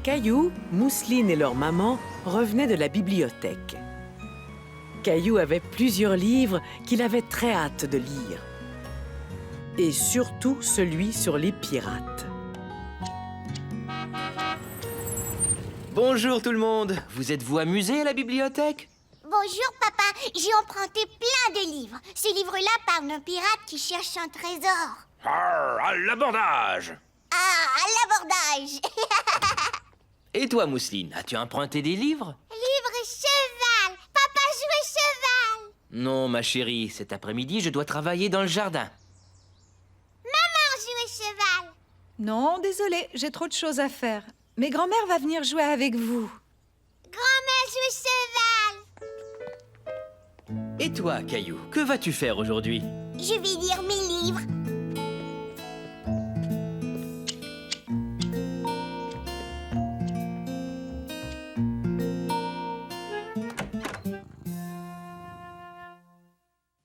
Caillou, Mousseline et leur maman revenaient de la bibliothèque. Caillou avait plusieurs livres qu'il avait très hâte de lire. Et surtout celui sur les pirates. Bonjour tout le monde. Vous êtes-vous amusés à la bibliothèque? Bonjour, papa. J'ai emprunté plein de livres. Ce livre-là parle d'un pirate qui cherche un trésor. À l'abordage! Ah, à l'abordage. Et toi, Mousseline, as-tu emprunté des livres? Livre cheval. Papa jouait cheval. Non, ma chérie, cet après-midi, je dois travailler dans le jardin. Maman jouait cheval. Non, désolé, j'ai trop de choses à faire. Mais grand-mère va venir jouer avec vous. Grand-mère jouait cheval. Et toi, Caillou, que vas-tu faire aujourd'hui? Je vais lire mes livres.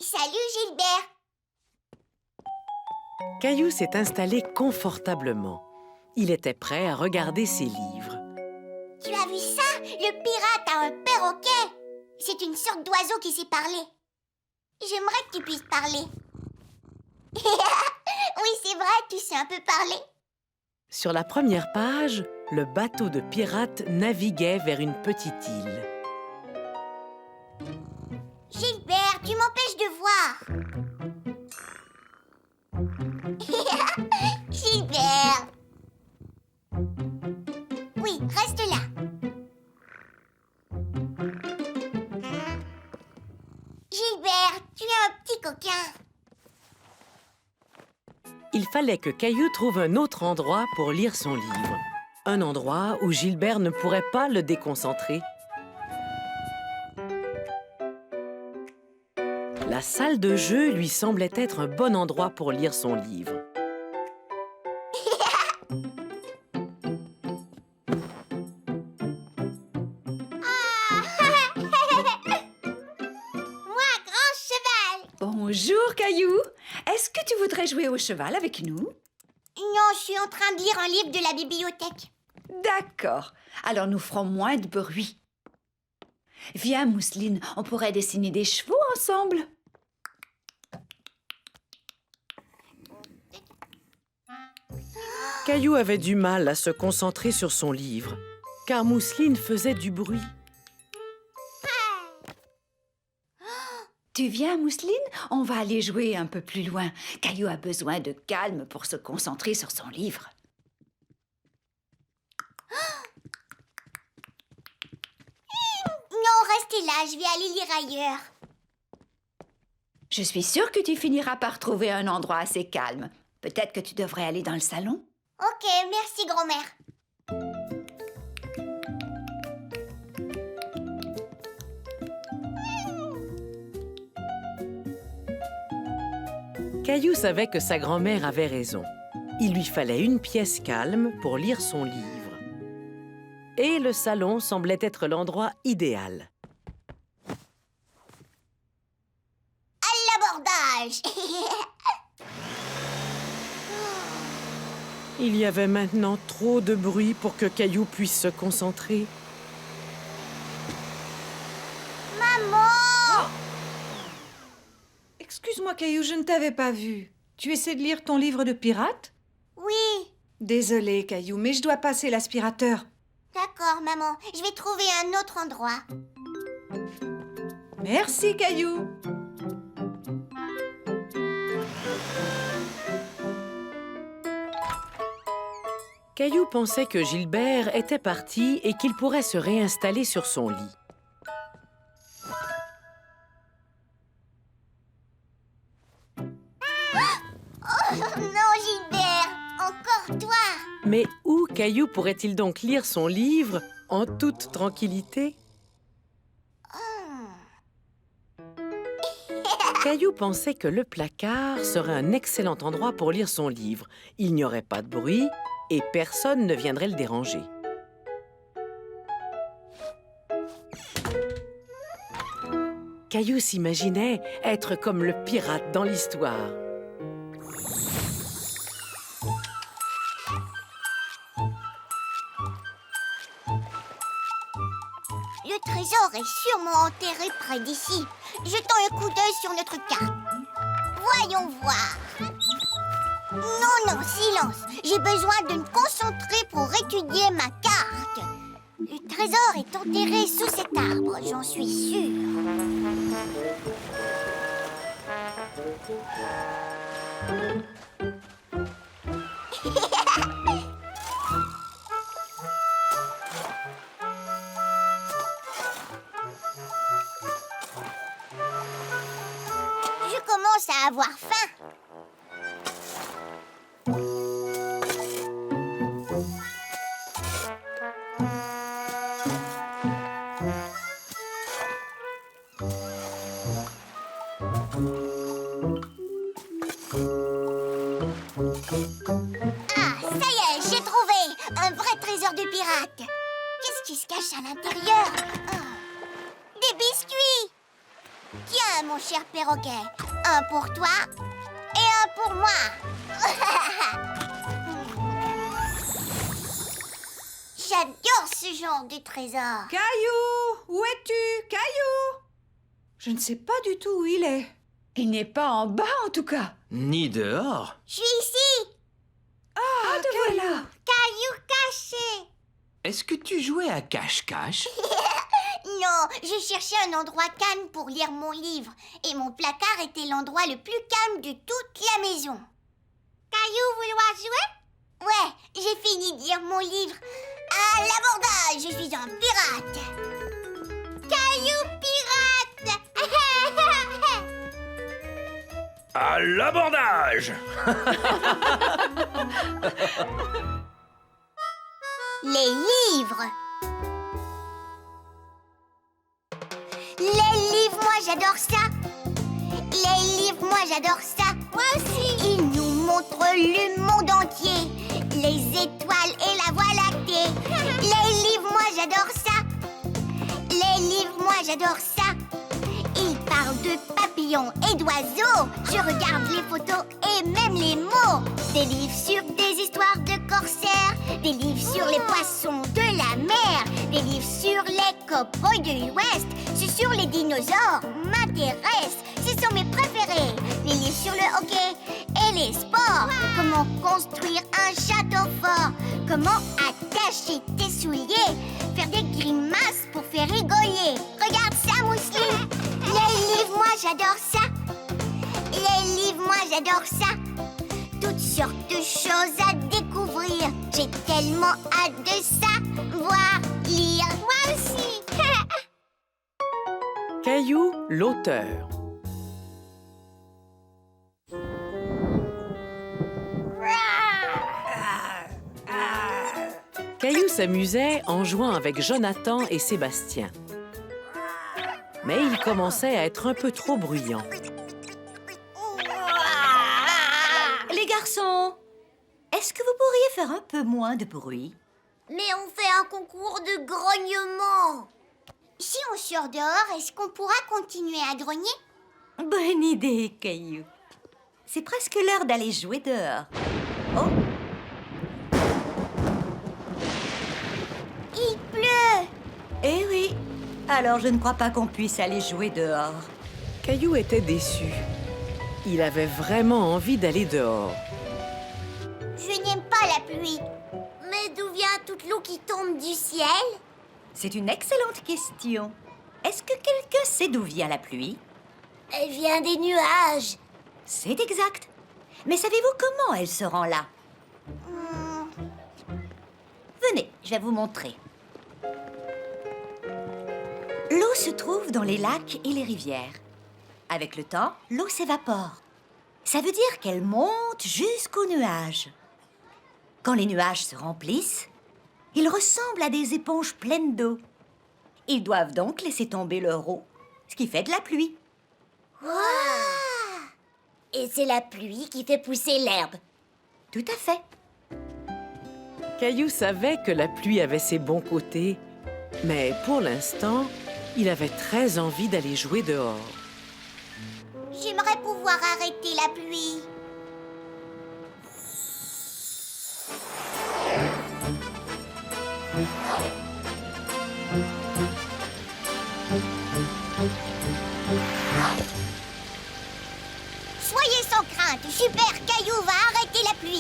Salut, Gilbert. Caillou s'est installé confortablement. Il était prêt à regarder ses livres. Tu as vu ça? Le pirate a un perroquet. C'est une sorte d'oiseau qui sait parler. J'aimerais que tu puisses parler. Oui, c'est vrai, tu sais un peu parler. Sur la première page, le bateau de pirates naviguait vers une petite île. Gilbert, tu m'empêches de voir. Gilbert. Oui, reste là. Gilbert, tu es un petit coquin. Il fallait que Caillou trouve un autre endroit pour lire son livre. Un endroit où Gilbert ne pourrait pas le déconcentrer. La salle de jeu lui semblait être un bon endroit pour lire son livre. Moi, grand cheval. Bonjour, Caillou. Est-ce que tu voudrais jouer au cheval avec nous? Non, je suis en train de lire un livre de la bibliothèque. D'accord. Alors nous ferons moins de bruit. Viens, Mousseline, on pourrait dessiner des chevaux ensemble. Caillou avait du mal à se concentrer sur son livre, car Mousseline faisait du bruit. Tu viens, Mousseline? On va aller jouer un peu plus loin. Caillou a besoin de calme pour se concentrer sur son livre. Non, restez là, je vais aller lire ailleurs. Je suis sûre que tu finiras par trouver un endroit assez calme. Peut-être que tu devrais aller dans le salon? Ok, merci, grand-mère. Caillou savait que sa grand-mère avait raison. Il lui fallait une pièce calme pour lire son livre. Et le salon semblait être l'endroit idéal. À l'abordage. Il y avait maintenant trop de bruit pour que Caillou puisse se concentrer. Maman! Excuse-moi, Caillou, je ne t'avais pas vu. Tu essaies de lire ton livre de pirate? Oui. Désolée, Caillou, mais je dois passer l'aspirateur. D'accord, maman. Je vais trouver un autre endroit. Merci, Caillou. Caillou pensait que Gilbert était parti et qu'il pourrait se réinstaller sur son lit. Oh non, Gilbert! Encore toi! Mais où Caillou pourrait-il donc lire son livre en toute tranquillité? Caillou pensait que le placard serait un excellent endroit pour lire son livre. Il n'y aurait pas de bruit et personne ne viendrait le déranger. Caillou s'imaginait être comme le pirate dans l'histoire. trésor est sûrement enterré près d'ici. Jetons un coup d'œil sur notre carte. Voyons voir. Non, silence. J'ai besoin de me concentrer pour étudier ma carte. Le trésor est enterré sous cet arbre, j'en suis sûre. Je commence à avoir faim. Ah, ça y est, j'ai trouvé un vrai trésor de pirate. Qu'est-ce qui se cache à l'intérieur? Des biscuits. Tiens, mon cher perroquet, un pour toi et un pour moi. J'adore ce genre de trésor. Caillou, où es-tu, Caillou? Je ne sais pas du tout où il est. Il n'est pas en bas, en tout cas. Ni dehors. Je suis ici. Ah, te voilà. Caillou caché. Est-ce que tu jouais à cache-cache? Non, je cherchais un endroit calme pour lire mon livre. Et mon placard était l'endroit le plus calme de toute la maison. Caillou, vouloir jouer? Ouais, j'ai fini de lire mon livre. À l'abordage, je suis un pirate. Caillou pirate. À l'abordage! Les livres. Les livres, moi j'adore ça. Les livres, moi j'adore ça. Moi aussi. Ils nous montrent le monde entier. Les étoiles et la voie lactée. Les livres, moi j'adore ça. Les livres, moi j'adore ça. Ils parlent de papillons et d'oiseaux. Je regarde les photos et même les mots. Des livres sur des histoires de corsaires. Des livres sur les poissons de la mer. Des livres sur les cow-boys de l'Ouest. Ceux sur les dinosaures m'intéressent. Ce sont mes préférés. Les livres sur le hockey et les sports. Comment construire un château fort. Comment attacher tes souliers. Faire des grimaces pour faire rigoler. Regarde ça, Mousseline. Les livres, moi j'adore ça. Les livres, moi j'adore ça. Toutes sortes de choses à découvrir. J'ai tellement hâte de ça. Voir, lire. Moi aussi. Caillou, l'auteur. Caillou s'amusait en jouant avec Jonathan et Sébastien. Mais il commençait à être un peu trop bruyant. Les garçons, est-ce que vous pourriez faire un peu moins de bruit? Mais on fait un concours de grognement. Si on sort dehors, est-ce qu'on pourra continuer à grogner? Bonne idée, Caillou. C'est presque l'heure d'aller jouer dehors. Oh, Il pleut. eh oui. Alors je ne crois pas qu'on puisse aller jouer dehors. Caillou était déçu. Il avait vraiment envie d'aller dehors. Je n'aime pas la pluie. Mais d'où vient toute l'eau qui tombe du ciel? C'est une excellente question. Est-ce que quelqu'un sait d'où vient la pluie? Elle vient des nuages. C'est exact. Mais savez-vous comment elle se rend là? Venez, je vais vous montrer. L'eau se trouve dans les lacs et les rivières. Avec le temps, l'eau s'évapore. Ça veut dire qu'elle monte jusqu'aux nuages. Quand les nuages se remplissent, ils ressemblent à des éponges pleines d'eau. Ils doivent donc laisser tomber leur eau, ce qui fait de la pluie. Et c'est la pluie qui fait pousser l'herbe. Tout à fait. Caillou savait que la pluie avait ses bons côtés, mais pour l'instant, il avait très envie d'aller jouer dehors. J'aimerais pouvoir arrêter la pluie.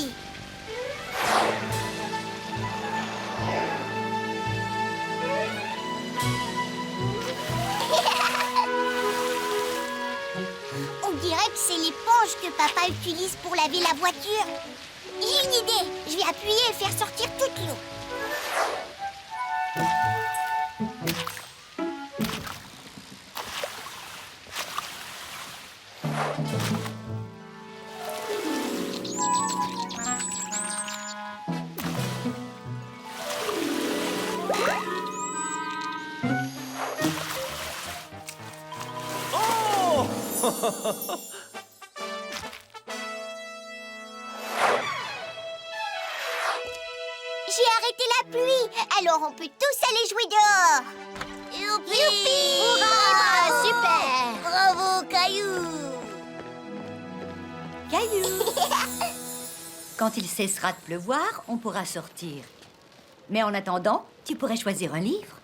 Youpi! On dirait que c'est l'éponge que papa utilise pour laver la voiture. J'ai une idée. Je vais appuyer et faire sortir toute l'eau. J'ai arrêté la pluie, alors on peut tous aller jouer dehors. Youpi! Hurrah! Super! Bravo, Caillou! Caillou! Quand il cessera de pleuvoir, on pourra sortir. Mais en attendant, tu pourrais choisir un livre.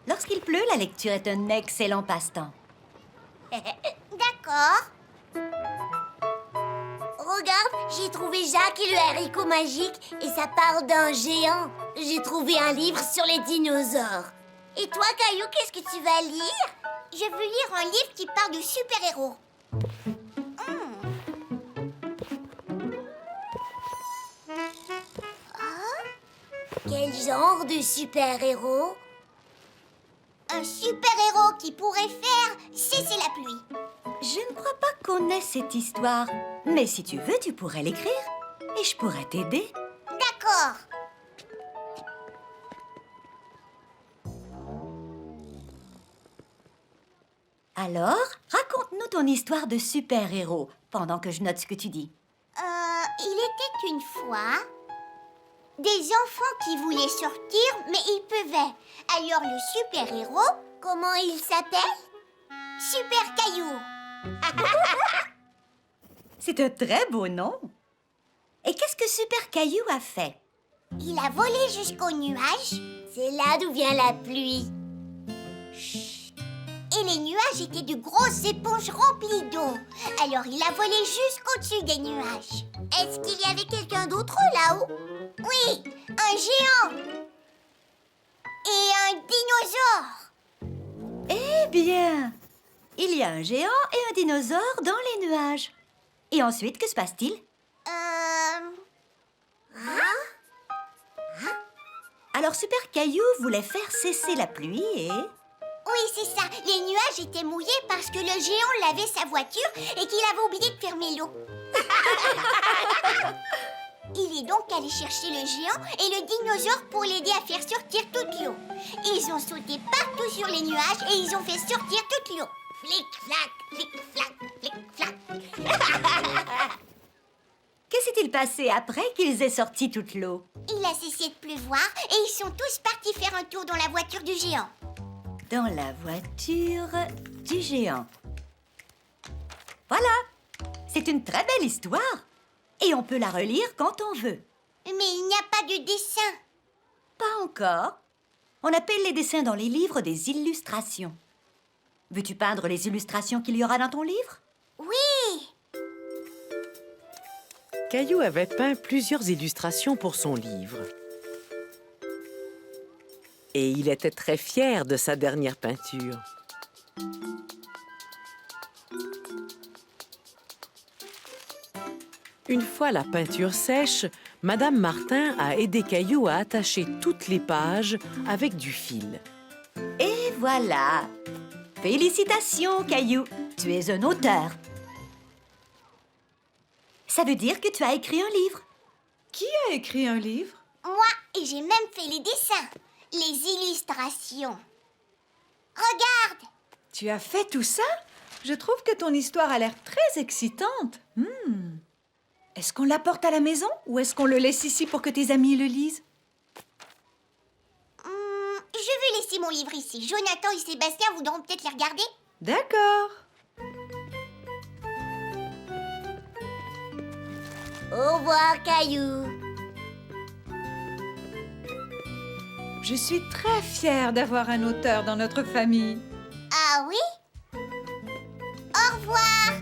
Lorsqu'il pleut, la lecture est un excellent passe-temps. D'accord. Regarde, j'ai trouvé Jacques et le haricot magique et ça parle d'un géant. J'ai trouvé un livre sur les dinosaures. Et toi, Caillou, qu'est-ce que tu vas lire? Je veux lire un livre qui parle de super-héros. Quel genre de super-héros? Un super-héros qui pourrait faire cesser la pluie. Je ne crois pas qu'on ait cette histoire. Mais si tu veux, tu pourrais l'écrire. Et je pourrais t'aider. D'accord. Alors, raconte-nous ton histoire de super-héros pendant que je note ce que tu dis. Il était une fois des enfants qui voulaient sortir, mais ils pouvaient. Alors le super-héros, comment il s'appelle? Super Caillou. C'est un très beau nom. Et qu'est-ce que Super Caillou a fait? Il a volé jusqu'au nuage. C'est là d'où vient la pluie. Chut. Et les nuages étaient de grosses éponges remplies d'eau. Alors il a volé jusqu'au-dessus des nuages. Est-ce qu'il y avait quelqu'un d'autre là-haut? Oui, un géant. Et un dinosaure. Eh bien, il y a un géant et un dinosaure dans les nuages. Et ensuite, que se passe-t-il? Alors Super Caillou voulait faire cesser la pluie et... Oui, c'est ça. Les nuages étaient mouillés parce que le géant lavait sa voiture et qu'il avait oublié de fermer l'eau. Il est donc allé chercher le géant et le dinosaure pour l'aider à faire sortir toute l'eau. Ils ont sauté partout sur les nuages et ils ont fait sortir toute l'eau. Flic-flac, flic-flac, flic-flac. Que s'est-il passé après qu'ils aient sorti toute l'eau? Il a cessé de pleuvoir et ils sont tous partis faire un tour dans la voiture du géant. Dans la voiture du géant. Voilà, c'est une très belle histoire. Et on peut la relire quand on veut. Mais il n'y a pas de dessin. Pas encore. On appelle les dessins dans les livres des illustrations. Veux-tu peindre les illustrations qu'il y aura dans ton livre? Oui. Caillou avait peint plusieurs illustrations pour son livre. Et il était très fier de sa dernière peinture. Une fois la peinture sèche, Madame Martin a aidé Caillou à attacher toutes les pages avec du fil. Et voilà. Félicitations, Caillou. Tu es un auteur. Ça veut dire que tu as écrit un livre. Qui a écrit un livre? Moi, et j'ai même fait les dessins, les illustrations. Regarde! Tu as fait tout ça? Je trouve que ton histoire a l'air très excitante. Est-ce qu'on l'apporte à la maison ou est-ce qu'on le laisse ici pour que tes amis le lisent? Je vais laisser mon livre ici. Jonathan et Sébastien voudront peut-être les regarder. D'accord. Au revoir, Caillou. Je suis très fière d'avoir un auteur dans notre famille. Ah oui? Au revoir.